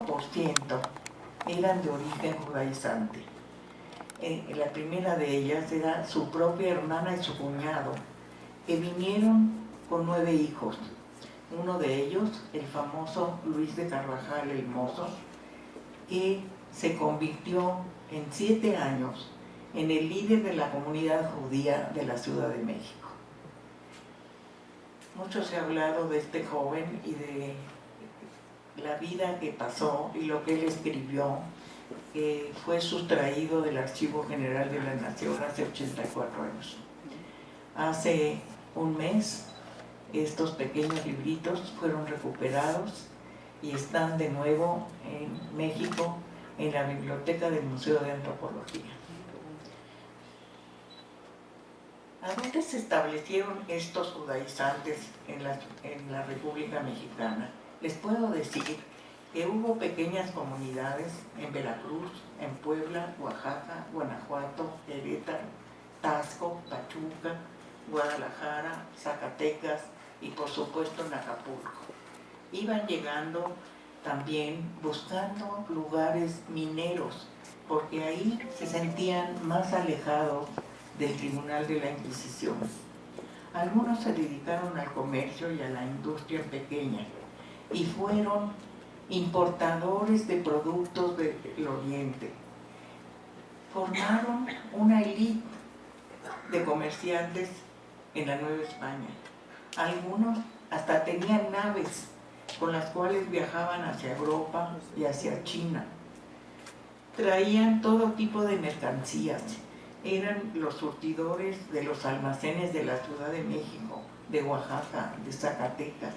95% eran de origen judaizante. La primera de ellas era su propia hermana y su cuñado, que vinieron con 9 hijos. Uno de ellos, el famoso Luis de Carvajal el Mozo, que se convirtió en 7 años en el líder de la comunidad judía de la Ciudad de México. Mucho se ha hablado de este joven y de la vida que pasó y lo que él escribió, que fue sustraído del Archivo General de la Nación hace 84 años. Hace un mes, estos pequeños libritos fueron recuperados y están de nuevo en México, en la biblioteca del Museo de Antropología. ¿A dónde se establecieron estos judaizantes en la República Mexicana? Les puedo decir que hubo pequeñas comunidades en Veracruz, en Puebla, Oaxaca, Guanajuato, Querétaro, Taxco, Pachuca, Guadalajara, Zacatecas y por supuesto en Acapulco. Iban llegando también buscando lugares mineros, porque ahí se sentían más alejados del Tribunal de la Inquisición. Algunos se dedicaron al comercio y a la industria pequeña y fueron importadores de productos del Oriente. Formaron una élite de comerciantes en la Nueva España. Algunos hasta tenían naves con las cuales viajaban hacia Europa y hacia China. Traían todo tipo de mercancías. Eran los surtidores de los almacenes de la Ciudad de México, de Oaxaca, de Zacatecas.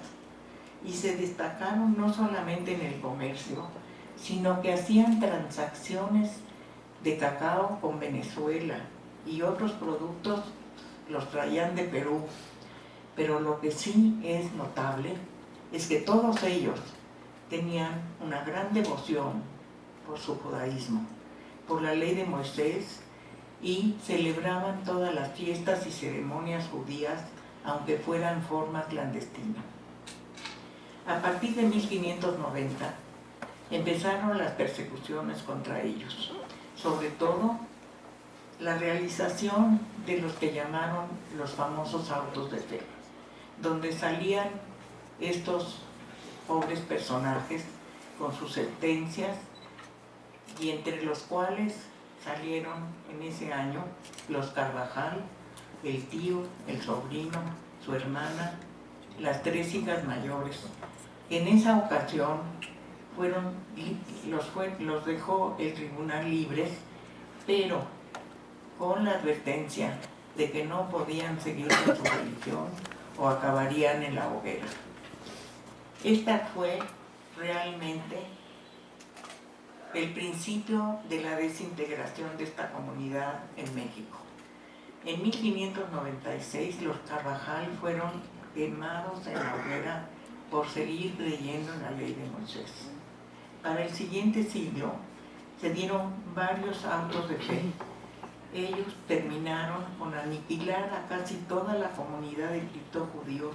Y se destacaron no solamente en el comercio, sino que hacían transacciones de cacao con Venezuela y otros productos los traían de Perú. Pero lo que sí es notable es que todos ellos tenían una gran devoción por su judaísmo, por la ley de Moisés, y celebraban todas las fiestas y ceremonias judías, aunque fueran en forma clandestina. A partir de 1590 empezaron las persecuciones contra ellos, sobre todo la realización de los que llamaron los famosos autos de fe, donde salían estos pobres personajes con sus sentencias, y entre los cuales salieron en ese año los Carvajal, el tío, el sobrino, su hermana, las 3 hijas mayores. En esa ocasión los dejó el tribunal libres, pero con la advertencia de que no podían seguir con su religión o acabarían en la hoguera. Esta fue realmente el principio de la desintegración de esta comunidad en México. En 1596 los Carvajal fueron quemados en la hoguera por seguir creyendo en la ley de Moisés. Para el siguiente siglo se dieron varios autos de fe. Ellos terminaron con aniquilar a casi toda la comunidad de criptojudíos,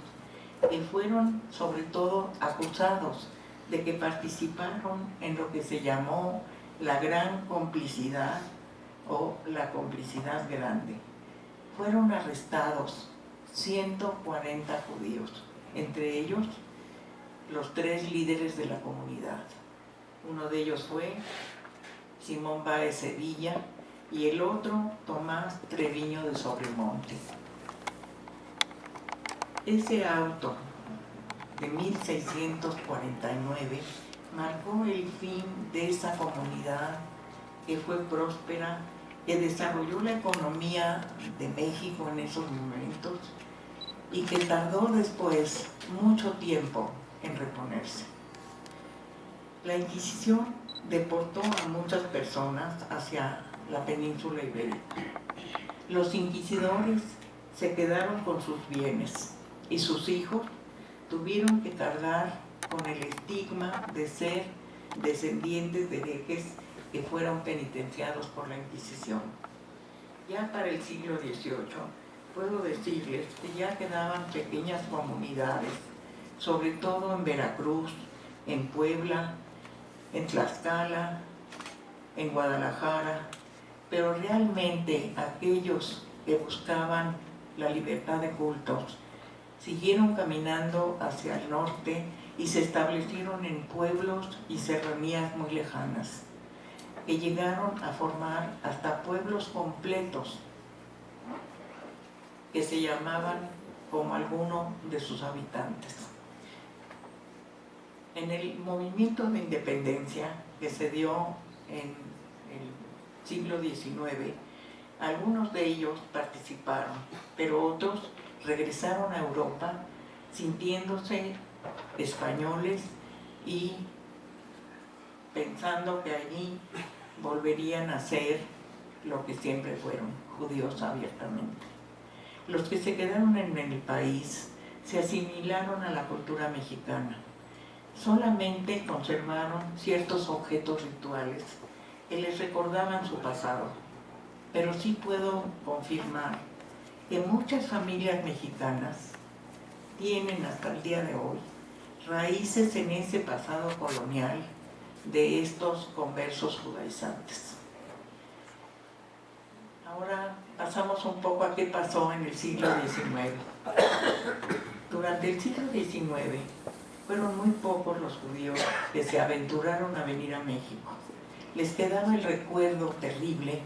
que fueron sobre todo acusados de que participaron en lo que se llamó la Gran Complicidad o la Complicidad Grande. Fueron arrestados 140 judíos, entre ellos los 3 líderes de la comunidad. Uno de ellos fue Simón Báez Sevilla y el otro Tomás Treviño de Sobremonte. Ese auto de 1649 marcó el fin de esa comunidad que fue próspera, que desarrolló la economía de México en esos momentos y que tardó después mucho tiempo en reponerse. La Inquisición deportó a muchas personas hacia la península ibérica. Los inquisidores se quedaron con sus bienes y sus hijos tuvieron que cargar con el estigma de ser descendientes de herejes que fueron penitenciados por la Inquisición. Ya para el siglo XVIII puedo decirles que ya quedaban pequeñas comunidades, sobre todo en Veracruz, en Puebla, en Tlaxcala, en Guadalajara, pero realmente aquellos que buscaban la libertad de cultos siguieron caminando hacia el norte y se establecieron en pueblos y serranías muy lejanas, que llegaron a formar hasta pueblos completos que se llamaban como alguno de sus habitantes. En el movimiento de independencia que se dio en el siglo XIX, algunos de ellos participaron, pero otros regresaron a Europa sintiéndose españoles y pensando que allí volverían a ser lo que siempre fueron, judíos abiertamente. Los que se quedaron en el país se asimilaron a la cultura mexicana. Solamente conservaron ciertos objetos rituales que les recordaban su pasado. Pero sí puedo confirmar que muchas familias mexicanas tienen hasta el día de hoy raíces en ese pasado colonial de estos conversos judaizantes. Ahora pasamos un poco a qué pasó en el siglo XIX. Durante el siglo XIX fueron muy pocos los judíos que se aventuraron a venir a México. Les quedaba el recuerdo terrible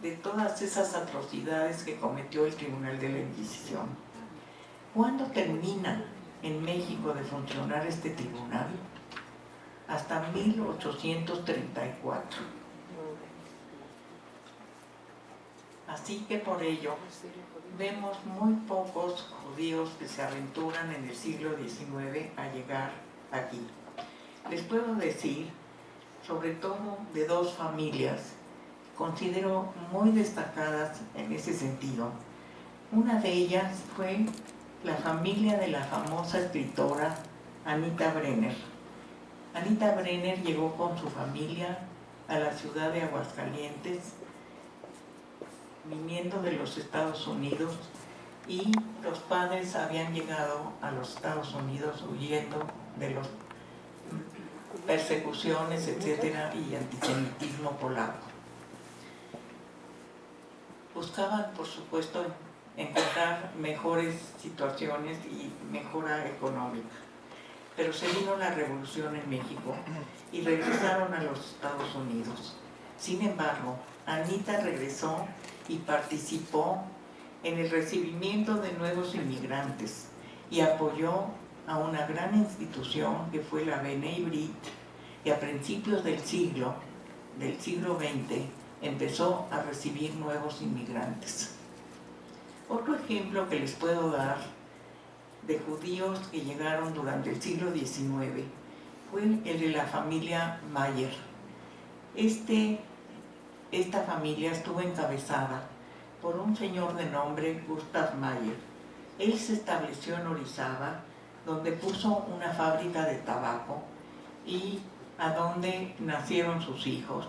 de todas esas atrocidades que cometió el Tribunal de la Inquisición. ¿Cuándo termina en México de funcionar este tribunal? Hasta 1834. Así que por ello vemos muy pocos judíos que se aventuran en el siglo XIX a llegar aquí. Les puedo decir, sobre todo de dos familias, considero muy destacadas en ese sentido. Una de ellas fue la familia de la famosa escritora Anita Brenner. Anita Brenner llegó con su familia a la ciudad de Aguascalientes, viniendo de los Estados Unidos, y los padres habían llegado a los Estados Unidos huyendo de las persecuciones, etcétera, y antisemitismo polaco. Buscaban, por supuesto, encontrar mejores situaciones y mejora económica. Pero se vino la revolución en México y regresaron a los Estados Unidos. Sin embargo, Anita regresó y participó en el recibimiento de nuevos inmigrantes y apoyó a una gran institución que fue la B'nai B'rith, que a principios del siglo XX empezó a recibir nuevos inmigrantes. Otro ejemplo que les puedo dar de judíos que llegaron durante el siglo XIX fue el de la familia Mayer. Esta familia estuvo encabezada por un señor de nombre Gustav Mayer. Él se estableció en Orizaba, donde puso una fábrica de tabaco y a donde nacieron sus hijos.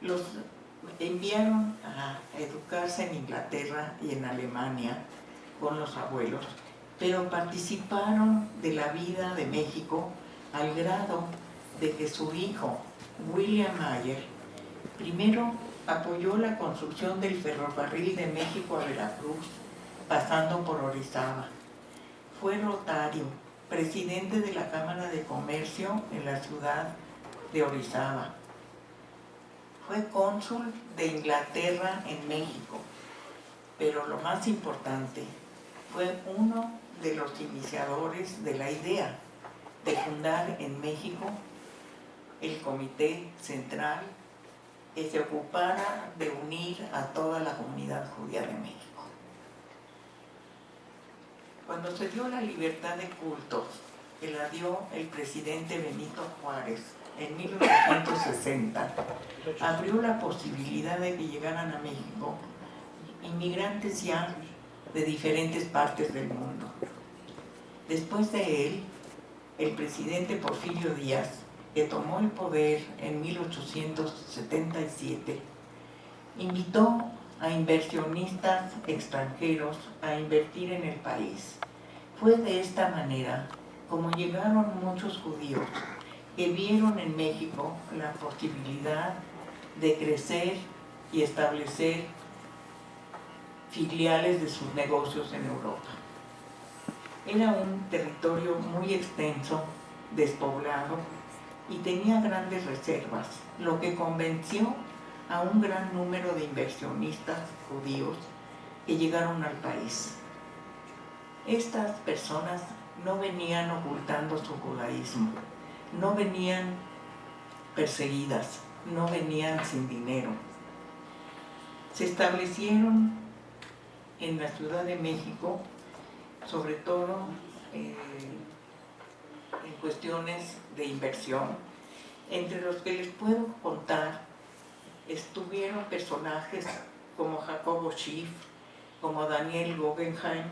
Los enviaron a educarse en Inglaterra y en Alemania con los abuelos, pero participaron de la vida de México al grado de que su hijo, William Mayer, primero apoyó la construcción del ferrocarril de México a Veracruz, pasando por Orizaba. Fue notario, presidente de la Cámara de Comercio en la ciudad de Orizaba. Fue cónsul de Inglaterra en México, pero lo más importante, fue uno de los iniciadores de la idea de fundar en México el Comité Central que se ocupara de unir a toda la comunidad judía de México. Cuando se dio la libertad de cultos, que la dio el presidente Benito Juárez en 1960, abrió la posibilidad de que llegaran a México inmigrantes ya de diferentes partes del mundo. Después de él, el presidente Porfirio Díaz, que tomó el poder en 1877, invitó a inversionistas extranjeros a invertir en el país. Fue de esta manera como llegaron muchos judíos que vieron en México la posibilidad de crecer y establecer filiales de sus negocios en Europa. Era un territorio muy extenso, despoblado, y tenía grandes reservas, lo que convenció a un gran número de inversionistas judíos que llegaron al país. Estas personas no venían ocultando su judaísmo, no venían perseguidas, no venían sin dinero. Se establecieron en la Ciudad de México, sobre todo en cuestiones de inversión, entre los que les puedo contar estuvieron personajes como Jacobo Schiff, como Daniel Guggenheim,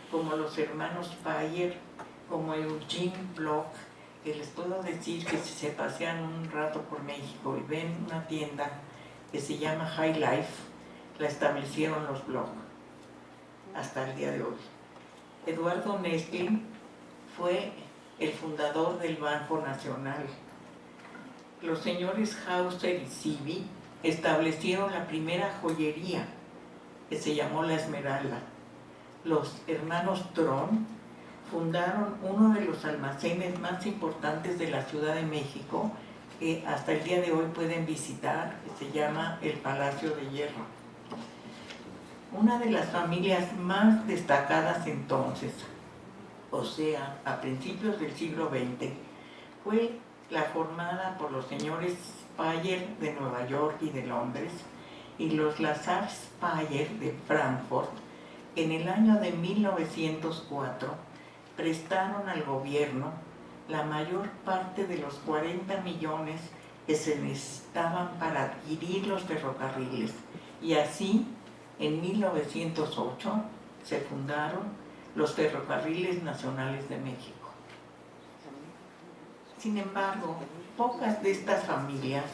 como los hermanos Payer, como Eugene Bloch, que les puedo decir que si se pasean un rato por México y ven una tienda que se llama High Life, la establecieron los Bloch hasta el día de hoy. Eduardo Nestlin fue el fundador del Banco Nacional. Los señores Hauser y Sibi establecieron la primera joyería, que se llamó La Esmeralda. Los hermanos Tron fundaron uno de los almacenes más importantes de la Ciudad de México, que hasta el día de hoy pueden visitar, que se llama el Palacio de Hierro. Una de las familias más destacadas entonces, o sea, a principios del siglo XX, fue la formada por los señores Payer de Nueva York y de Londres y los Lazars Payer de Frankfurt. En el año de 1904 prestaron al gobierno la mayor parte de los 40 millones que se necesitaban para adquirir los ferrocarriles, y así en 1908 se fundaron los Ferrocarriles Nacionales de México. Sin embargo, pocas de estas familias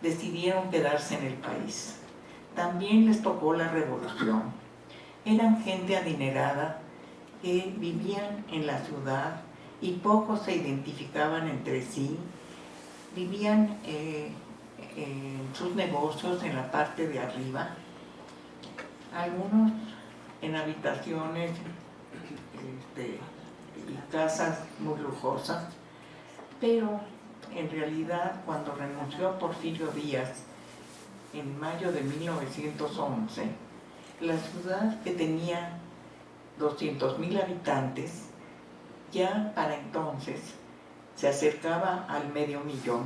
decidieron quedarse en el país. También les tocó la revolución. Eran gente adinerada que vivían en la ciudad y pocos se identificaban entre sí. Vivían en sus negocios en la parte de arriba, algunos en habitaciones y casas muy lujosas, pero en realidad cuando renunció Porfirio Díaz en mayo de 1911, la ciudad, que tenía 200,000 habitantes, ya para entonces se acercaba al 500,000.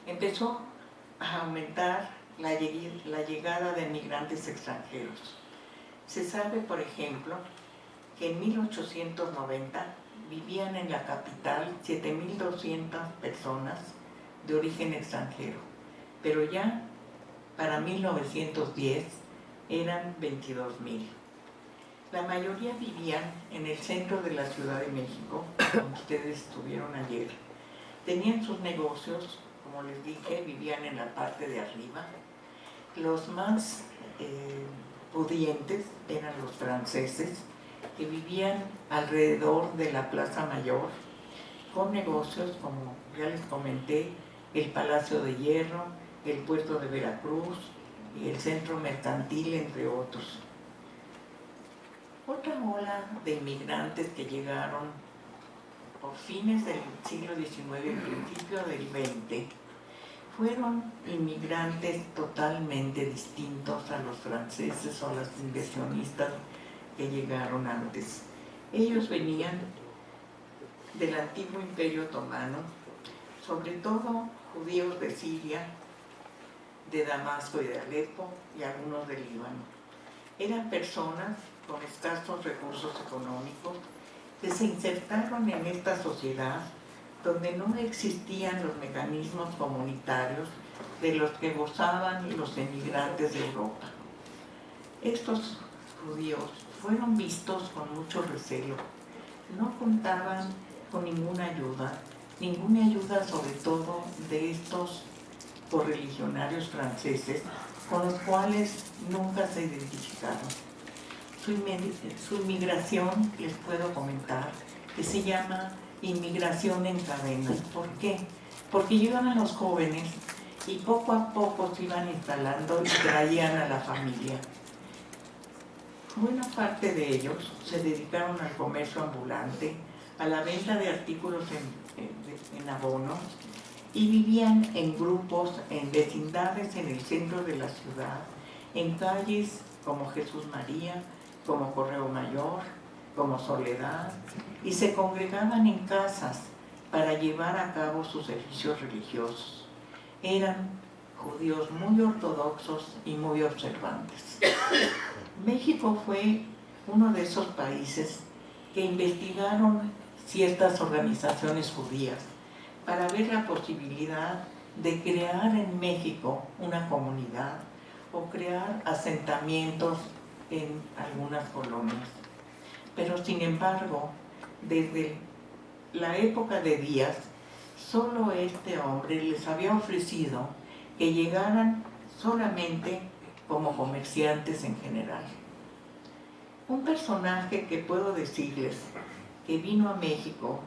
Empezó a aumentar la llegada de migrantes extranjeros. Se sabe, por ejemplo, que en 1890 vivían en la capital 7,200 personas de origen extranjero, pero ya para 1910 eran 22,000. La mayoría vivían en el centro de la Ciudad de México, donde ustedes estuvieron ayer. Tenían sus negocios, como les dije, vivían en la parte de arriba. Los más pudientes eran los franceses, que vivían alrededor de la Plaza Mayor, con negocios, como ya les comenté, el Palacio de Hierro, el Puerto de Veracruz y el Centro Mercantil, entre otros. Otra ola de inmigrantes que llegaron por fines del siglo XIX y principio del XX fueron inmigrantes totalmente distintos a los franceses o a los inversionistas que llegaron antes. Ellos venían del antiguo Imperio Otomano, sobre todo judíos de Siria, de Damasco y de Alepo, y algunos del Líbano. Eran personas con escasos recursos económicos que se insertaron en esta sociedad donde no existían los mecanismos comunitarios de los que gozaban los emigrantes de Europa. Estos judíos fueron vistos con mucho recelo. No contaban con ninguna ayuda sobre todo de estos correligionarios franceses, con los cuales nunca se identificaron. su inmigración, les puedo comentar, que se llama inmigración en cadena. ¿Por qué? Porque llegaban los jóvenes y poco a poco se iban instalando y traían a la familia. Buena parte de ellos se dedicaron al comercio ambulante, a la venta de artículos en abonos, y vivían en grupos, en vecindades en el centro de la ciudad, en calles como Jesús María, como Correo Mayor, como Soledad, y se congregaban en casas para llevar a cabo sus servicios religiosos. Eran judíos muy ortodoxos y muy observantes. México fue uno de esos países que investigaron ciertas organizaciones judías para ver la posibilidad de crear en México una comunidad o crear asentamientos en algunas colonias. Pero sin embargo, desde la época de Díaz, solo este hombre les había ofrecido que llegaran solamente como comerciantes en general. Un personaje que puedo decirles que vino a México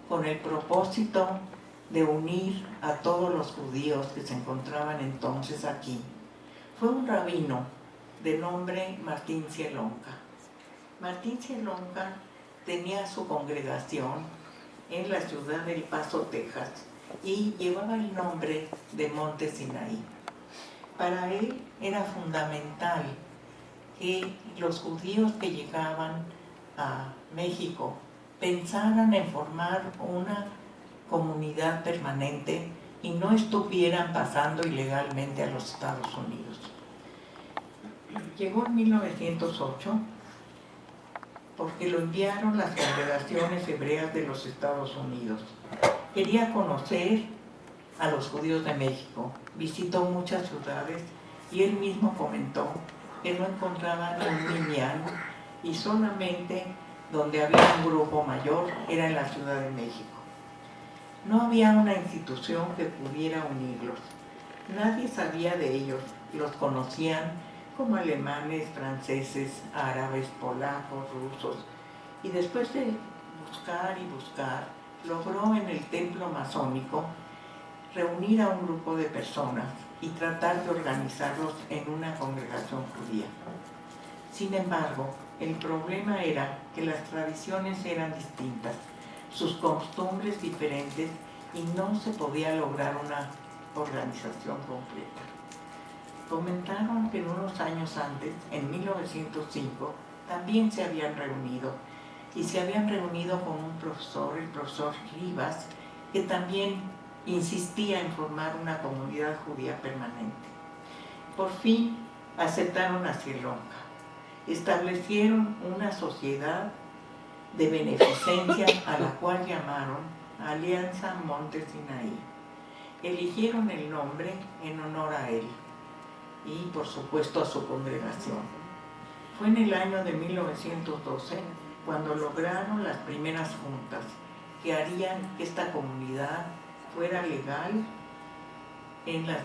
con el propósito de unir a todos los judíos que se encontraban entonces aquí, fue un rabino de nombre Martín Cielonca. Martín Cielonca tenía su congregación en la ciudad de El Paso, Texas, y llevaba el nombre de Monte Sinaí. Para él era fundamental que los judíos que llegaban a México pensaran en formar una comunidad permanente y no estuvieran pasando ilegalmente a los Estados Unidos. Llegó en 1908 porque lo enviaron las congregaciones hebreas de los Estados Unidos. Quería conocer a los judíos de México, visitó muchas ciudades y él mismo comentó que no encontraba un minyan y solamente donde había un grupo mayor era en la Ciudad de México. No había una institución que pudiera unirlos. Nadie sabía de ellos, los conocían como alemanes, franceses, árabes, polacos, rusos, y después de buscar y buscar, logró en el templo masónico reunir a un grupo de personas y tratar de organizarlos en una congregación judía. Sin embargo, el problema era que las tradiciones eran distintas, sus costumbres diferentes, y no se podía lograr una organización completa. Comentaron que unos años antes, en 1905, también se habían reunido, y se habían reunido con un profesor, el profesor Rivas, que también insistía en formar una comunidad judía permanente. Por fin aceptaron a Cielonca, establecieron una sociedad de beneficencia a la cual llamaron Alianza Monte Sinaí. Eligieron el nombre en honor a él y por supuesto a su congregación. Fue en el año de 1912 cuando lograron las primeras juntas que harían que esta comunidad fuera legal en la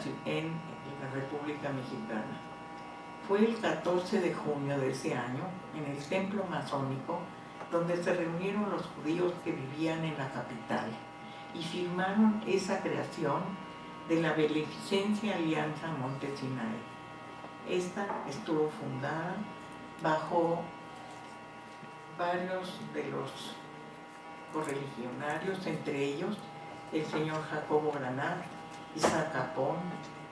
República Mexicana. Fue el 14 de junio de ese año, en el templo masónico, donde se reunieron los judíos que vivían en la capital y firmaron esa creación de la Beneficencia Alianza Monte Sinaí. Esta estuvo fundada bajo varios de los correligionarios, entre ellos el señor Jacobo Granat, Isaac Capón,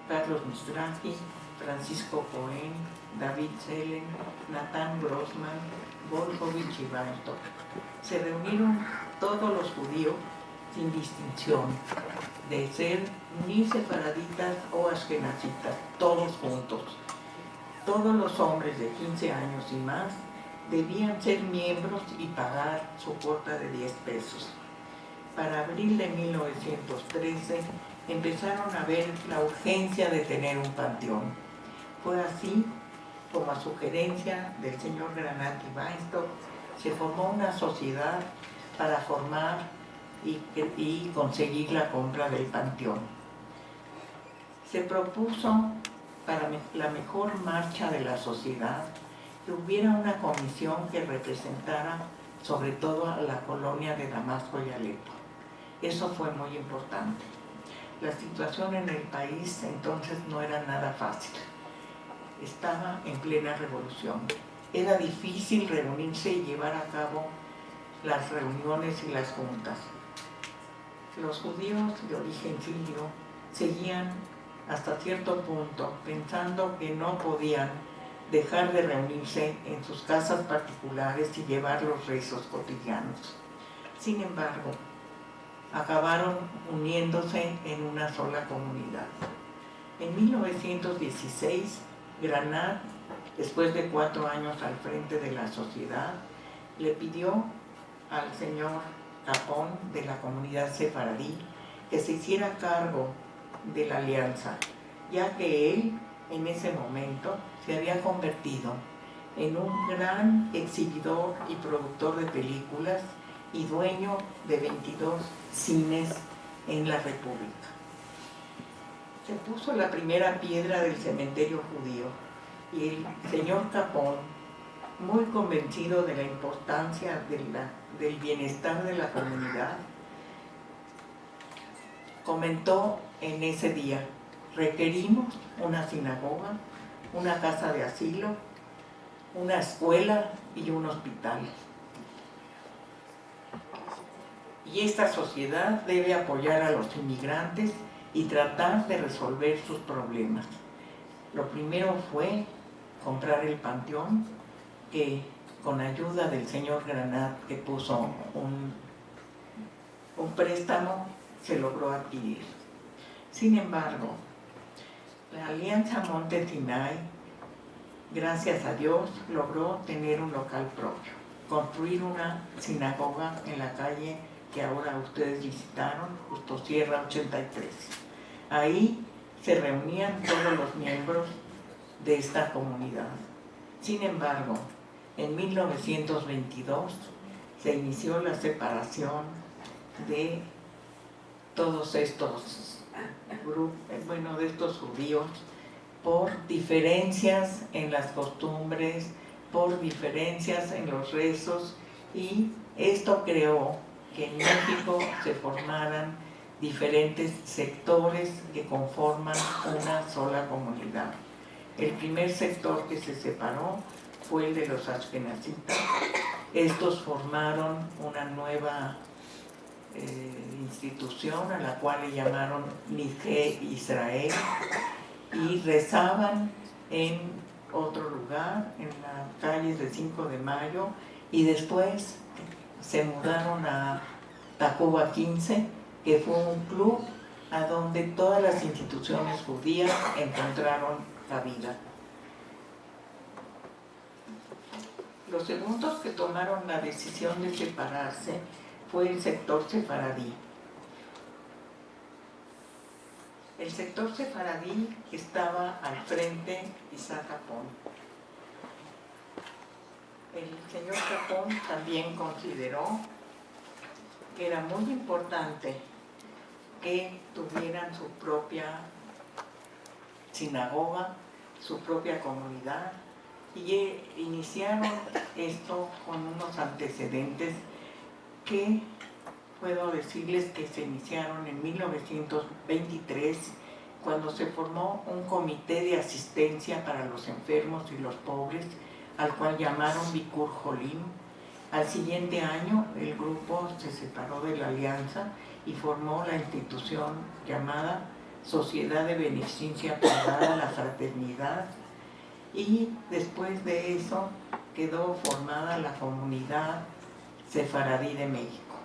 Carlos Mizrahi, Francisco Cohen, David Selen, Natán Grossman, Volkovich y Weinstock. Se reunieron todos los judíos sin distinción de ser ni sefaraditas o ashkenazitas, todos juntos. Todos los hombres de 15 años y más debían ser miembros y pagar su cuota de 10 pesos. Para abril de 1913 empezaron a ver la urgencia de tener un panteón. Fue así como a sugerencia del señor Granat y Weinstock se formó una sociedad para formar y conseguir la compra del panteón. Se propuso para la mejor marcha de la sociedad que hubiera una comisión que representara sobre todo a la colonia de Damasco y Alepo. Eso fue muy importante. La situación en el país entonces no era nada fácil. Estaba en plena revolución. Era difícil reunirse y llevar a cabo las reuniones y las juntas. Los judíos de origen sirio seguían hasta cierto punto pensando que no podían dejar de reunirse en sus casas particulares y llevar los rezos cotidianos. Sin embargo, acabaron uniéndose en una sola comunidad. En 1916, Granat, después de 4 años al frente de la sociedad, le pidió al señor Capón de la comunidad sefaradí que se hiciera cargo de la alianza, ya que él en ese momento se había convertido en un gran exhibidor y productor de películas y dueño de 22 cines en la República. Se puso la primera piedra del cementerio judío y el señor Capón, muy convencido de la importancia del bienestar de la comunidad, comentó en ese día: requerimos una sinagoga, una casa de asilo, una escuela y un hospital. Y esta sociedad debe apoyar a los inmigrantes y tratar de resolver sus problemas. Lo primero fue comprar el panteón, que con ayuda del señor Granat, que puso un préstamo, se logró adquirir. Sin embargo, la Alianza Monte Sinai, gracias a Dios, logró tener un local propio, construir una sinagoga en la calle que ahora ustedes visitaron, Justo Sierra 83. Ahí se reunían todos los miembros de esta comunidad. Sin embargo, en 1922 se inició la separación de todos estos grupos, de estos judíos, por diferencias en las costumbres, por diferencias en los rezos, y esto creó que en México se formaran diferentes sectores que conforman una sola comunidad. El primer sector que se separó fue el de los ashkenazitas. Estos formaron una nueva institución a la cual le llamaron Nidhe Israel, y rezaban en otro lugar, en las calles de 5 de Mayo, y después se mudaron a Tacuba 15, que fue un club a donde todas las instituciones judías encontraron cabida. Los segundos que tomaron la decisión de separarse fue el sector sefaradí. El sector sefaradí estaba al frente Isaac Capón. El señor Capón también consideró que era muy importante que tuvieran su propia sinagoga, su propia comunidad, y iniciaron esto con unos antecedentes que puedo decirles que se iniciaron en 1923, cuando se formó un comité de asistencia para los enfermos y los pobres, al cual llamaron Bikur Jolim. Al siguiente año el grupo se separó de la alianza y formó la institución llamada Sociedad de Beneficencia Privada La Fraternidad, y después de eso quedó formada la Comunidad Sefaradí de México.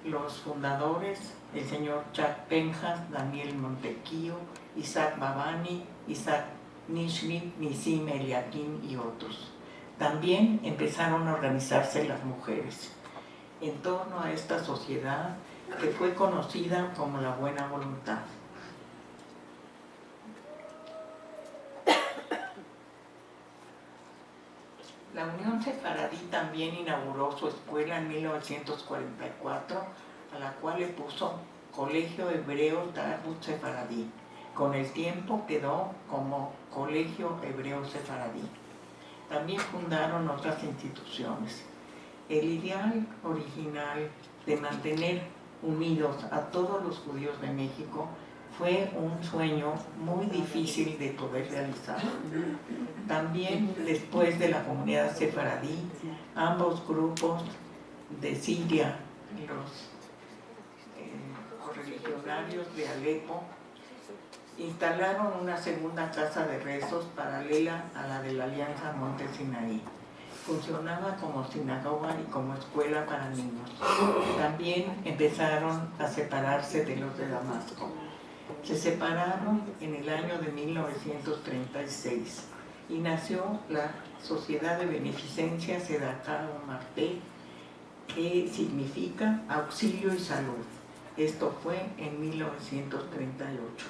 Los fundadores, el señor Chuck Penjas, Daniel Montequillo, Isaac Babani, Isaac Nishli, Nisim Eliakim y otros. También empezaron a organizarse las mujeres en torno a esta sociedad que fue conocida como la Buena Voluntad. La Unión Sefaradí también inauguró su escuela en 1944, a la cual le puso Colegio Hebreo Tarbut Sefaradí. Con el tiempo quedó como Colegio Hebreo Sefaradí. También fundaron otras instituciones. El ideal original de mantener unidos a todos los judíos de México fue un sueño muy difícil de poder realizar. También después de la comunidad sefaradí, ambos grupos de Siria, los correligionarios de Alepo, instalaron una segunda casa de rezos paralela a la de la Alianza Monte Sinaí. Funcionaba como sinagoga y como escuela para niños. También empezaron a separarse de los de Damasco. Se separaron en el año de 1936 y nació la Sociedad de Beneficencia Tzedakah U'Marpeh, que significa auxilio y salud. Esto fue en 1938.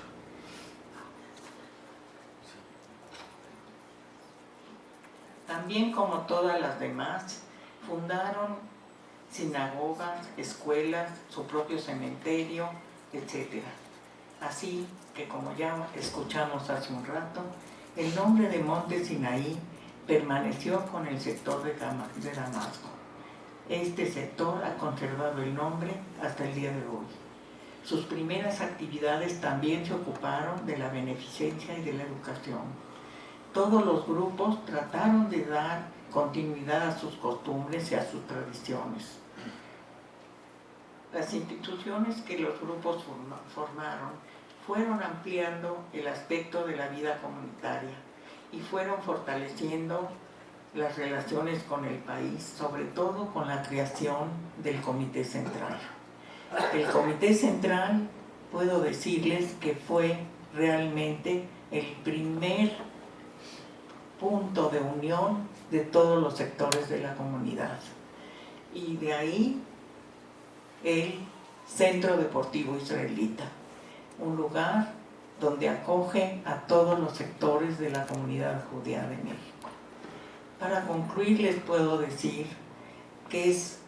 También, como todas las demás, fundaron sinagogas, escuelas, su propio cementerio, etc. Así que, como ya escuchamos hace un rato, el nombre de Monte Sinaí permaneció con el sector de Damasco. Este sector ha conservado el nombre hasta el día de hoy. Sus primeras actividades también se ocuparon de la beneficencia y de la educación. Todos los grupos trataron de dar continuidad a sus costumbres y a sus tradiciones. Las instituciones que los grupos formaron fueron ampliando el aspecto de la vida comunitaria y fueron fortaleciendo las relaciones con el país, sobre todo con la creación del Comité Central. El Comité Central, puedo decirles que fue realmente el primer punto de unión de todos los sectores de la comunidad. Y de ahí el Centro Deportivo Israelita, un lugar donde acoge a todos los sectores de la comunidad judía de México. Para concluir, les puedo decir que es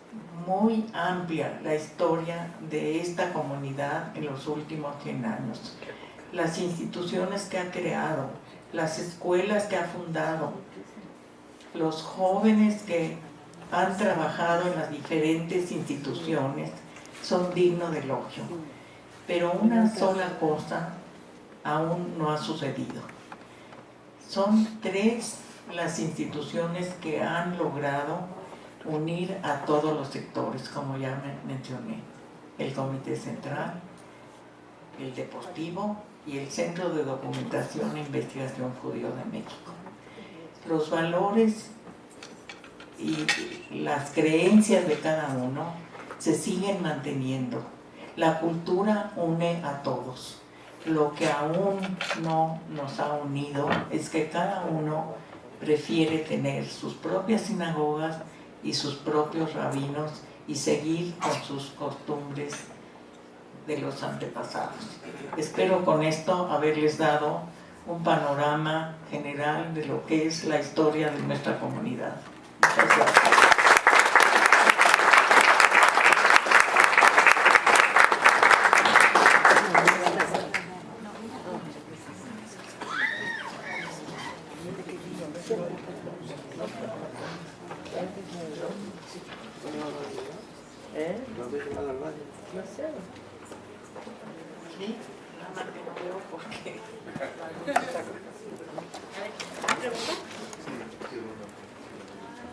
muy amplia la historia de esta comunidad en los últimos 100 años. Las instituciones que ha creado, las escuelas que ha fundado, los jóvenes que han trabajado en las diferentes instituciones son dignos de elogio. Pero una sola cosa aún no ha sucedido. Son 3 las instituciones que han logrado unir a todos los sectores, como ya mencioné: el Comité Central, el Deportivo y el Centro de Documentación e Investigación Judío de México. Los valores y las creencias de cada uno se siguen manteniendo. La cultura une a todos. Lo que aún no nos ha unido es que cada uno prefiere tener sus propias sinagogas y sus propios rabinos y seguir con sus costumbres de los antepasados. Espero con esto haberles dado un panorama general de lo que es la historia de nuestra comunidad. Muchas gracias. No sé. Sí, nada más que no veo por qué.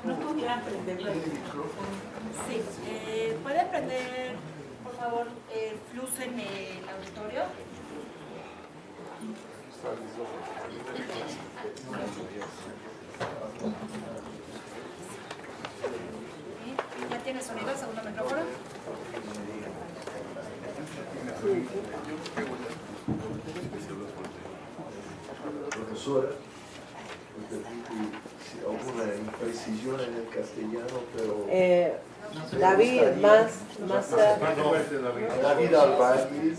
¿No podría prenderle el micrófono? Sí, ¿puede prender, por favor, luz en el auditorio? ¿Ya tiene sonido el segundo micrófono? Profesora, alguna imprecisión en el castellano, pero... David, más... David Alvarez,